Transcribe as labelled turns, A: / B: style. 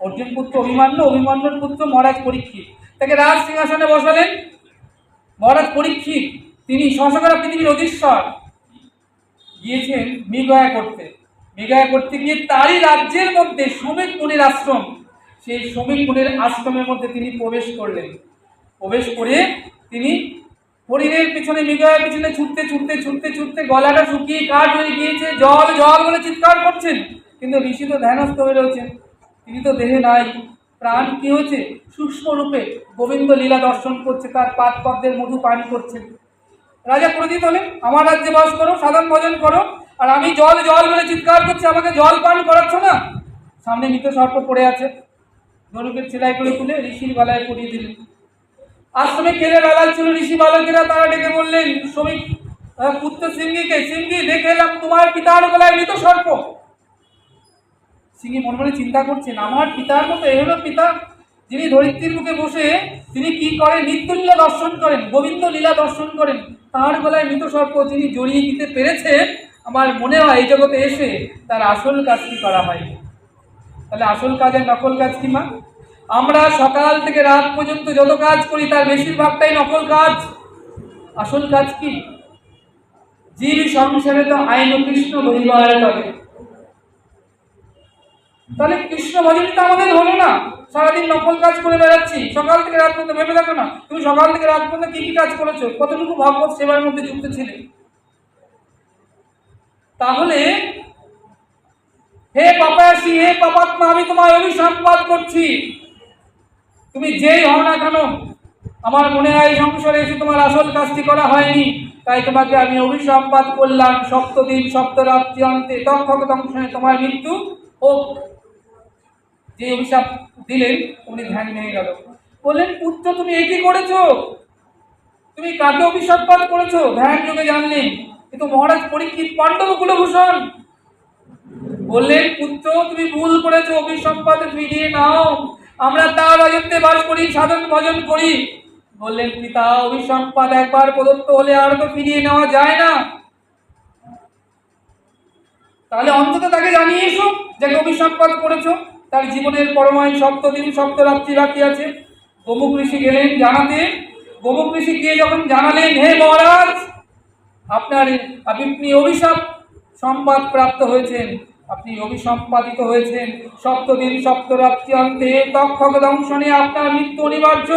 A: অর্জুন পুত্র অভিমান্য, অভিমান্যর পুত্র মহারাজ পরীক্ষিত, তাকে রাজ সিংহাসনে বসালেন। মহারাজ পরীক্ষিত তিনি শাসকরা পৃথিবীর অধীশ্বর গিয়েছেন মৃগয়া করতে। মৃগয়া করতে গিয়ে তারই রাজ্যের মধ্যে শ্রমিক মুনির আশ্রম, সেই শ্রমিক মুনির আশ্রমের মধ্যে তিনি প্রবেশ করলেন। প্রবেশ করে তিনি হরিণের পিছনে, মৃগয়ার পিছনে ছুটতে ছুটতে ছুটতে ছুটতে গলাটা শুকিয়ে কাঠ হয়ে গিয়েছে, জল জল বলে চিৎকার করছেন। কিন্তু ঋষি তো ধ্যানস্থ হয়ে রয়েছেন, তিনি তো দেহে নাই, প্রাণ কি হয়েছে সূক্ষ্ম রূপে গোবিন্দ লীলা দর্শন করছে, তার পাদ পদ্মের মধু পান করছেন। রাজা ক্রোধিত হলেন, আমার রাজ্যে বাস করো, সাধন ভজন করো, আর আমি জল জল বলে চিৎকার করছি, আমাকে জল পান করাচ্ছ না। সামনে মৃত সর্প পড়ে আছে, ধনুকের সেলাই করে তুলে ঋষির গলায় পরিয়ে দিলেন। আশ্রমে কেড়ে বেলাল ছিল, ঋষি বালকেরা তারা ডেকে বললেন শ্রমিক পুত্র সিংহীকে, সিংহী দেখে এলাম তোমার পিতার গলায় মৃত সর্প। সিংহী মনে মনে চিন্তা করছেন, আমার পিতার মতো এ হলো পিতা, যিনি ধরিত্রীর বুকে বসে তিনি কি করেন, নিত্যলীলা দর্শন করেন, গোবিন্দ লীলা দর্শন করেন, তার গলায় মৃত সর্প তিনি জড়িয়ে দিতে পেরেছেন। আমার মনে হয় এই জগতে এসে তার আসল কাজটি করা হয়নি। তাহলে আসল কাজের নকল কাজ কি মা? আমরা সকাল থেকে রাত পর্যন্ত যত কাজ করি তার বেশিরভাগটাই নকল কাজ। আসল কাজ কি? জীব সংসারে তো আইন কৃষ্ণ বহিবার তবে। তাহলে কৃষ্ণ ভজনই তো আমাদের হলো না, সারাদিন নকল কাজ করে বেড়াচ্ছি। সকাল থেকে রাত পর্যন্ত ভেবে দেখো না, তুমি সকাল থেকে রাত পর্যন্ত কি কি কাজ করেছো, কতটুকু ভগবত সেবার মধ্যে যুক্ত ছিলে। তাহলে হে পাপায়াসী, হে পাপাত্মা, আমি তোমায় অভিসম্পাদ করছি। তুমি যেই হও না কেন, আমার মনে হয় সংসারে এসে তোমার আসল কাজটি করা হয়নি, তাই তোমাকে আমি অভিসম্পাদ করলাম। সপ্তদিন সপ্তরাত্রি অন্তে তক্ষক দংশনে তোমার মৃত্যু হোক। যে অভিশাপ দিলেন উনি ধ্যান ভেঙে গেল, বললেন পুত্র তুমি এ কি করেছো, তুমি কাকে অভিসম্পাদ করেছো? ধ্যান যোগে জানলেন কিন্তু মহারাজ পরীক্ষিত পাণ্ডব কুলভূষণ। বললেন পুত্র তুমি ভুল করেছো, অভিসম্পাদ ফিরিয়ে নাও, আমরা তার রাজত্বে বাস করি, সাধন ভজন করি। বললেন পিতা অভিসম্পাদ একবার প্রদত্ত হলে আর তো ফিরিয়ে নেওয়া যায় না। তাহলে অন্তত তাকে জানিয়ে এসো যাকে অভিসম্পাদ করেছো, তার জীবনের পরমায়ু সপ্তদিন সপ্তরাত্রি বাকি আছে। গোমুখ ঋষি গেলেন জানাতে। গোমুখ ঋষি গিয়ে যখন জানালেন হে মহারাজ, আপনি অভিশাপ সম্পাদ প্রাপ্ত হয়েছেন, আপনি অভিসম্পাদিত হয়েছেন, সপ্তদিন সপ্তরাত্রি অন্তে তক্ষক দংশনে আপনার মৃত্যু অনিবার্য।